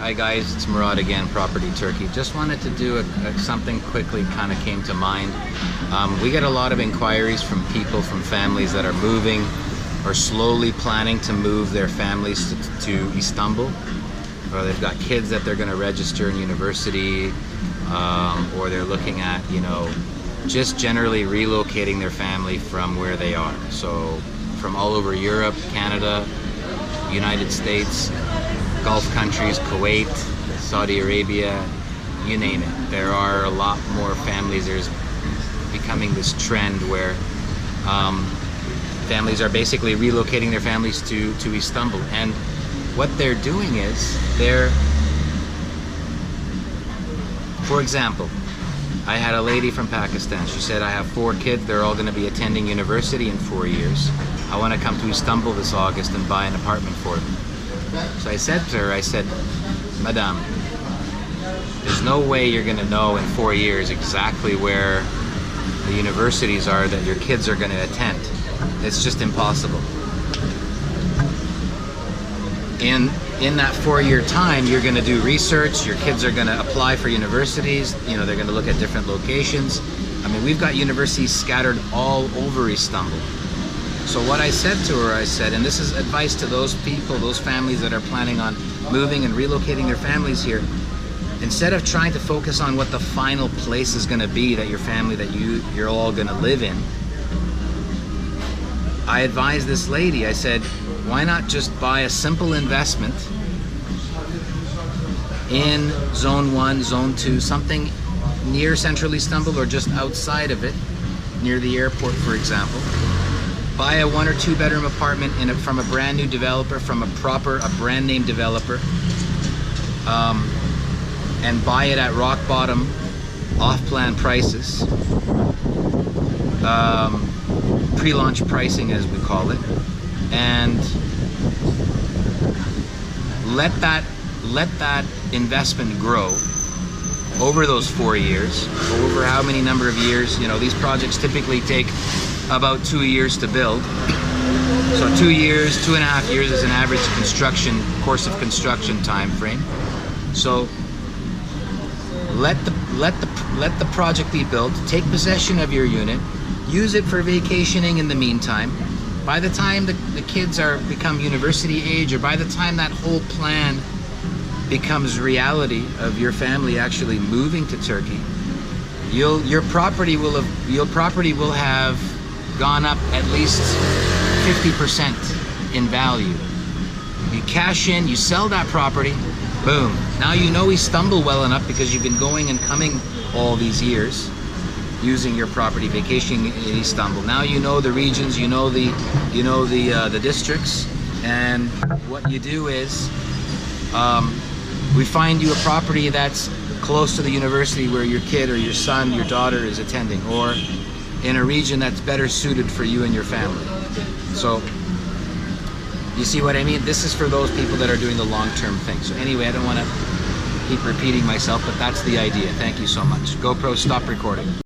Hi guys, it's Murad again, Property Turkey. Just wanted to do something quickly, kind of came to mind. We get a lot of inquiries from people, from families that are moving or slowly planning to move their families to Istanbul, or they've got kids that they're going to register in university, or they're looking at, just generally relocating their family from where they are. So from all over Europe, Canada, United States, Gulf countries, Kuwait, Saudi Arabia, you name it. There are a lot more families. There's becoming this trend where families are basically relocating their families to Istanbul. And what they're doing is for example, I had a lady from Pakistan. She said, I have 4 kids. They're all going to be attending university in 4 years. I want to come to Istanbul this August and buy an apartment for them. So I said to her, Madame, there's no way you're going to know in 4 years exactly where the universities are that your kids are going to attend. It's just impossible. In that 4-year time, you're going to do research. Your kids are going to apply for universities. They're going to look at different locations. I mean, we've got universities scattered all over Istanbul. So what I said to her, and this is advice to those people, those families that are planning on moving and relocating their families here, instead of trying to focus on what the final place is going to be that your family, that you're all going to live in, I advised this lady, I said, why not just buy a simple investment in Zone 1, Zone 2, something near central Istanbul or just outside of it, near the airport, for example. Buy a 1 or 2 bedroom apartment from a brand new developer, from a brand name developer, and buy it at rock bottom, off-plan prices, pre-launch pricing as we call it, and let that investment grow over those 4 years, over how many number of years. These projects typically take about 2 years to build. So 2 years, 2.5 years is an average course of construction time frame. So let the project be built, take possession of your unit, use it for vacationing in the meantime. By the time the kids become university age, or by the time that whole plan becomes reality of your family actually moving to Turkey, your property will have gone up at least 50% in value. You cash in, you sell that property, boom. Now you know Istanbul well enough because you've been going and coming all these years using your property, vacationing in Istanbul. Now you know the regions, you know the districts, and what you do is we find you a property that's close to the university where your kid or your son, your daughter is attending, or in a region that's better suited for you and your family. So you see what I mean? This is for those people that are doing the long-term thing. So anyway, I don't want to keep repeating myself, but that's the idea. Thank you so much. GoPro, stop recording.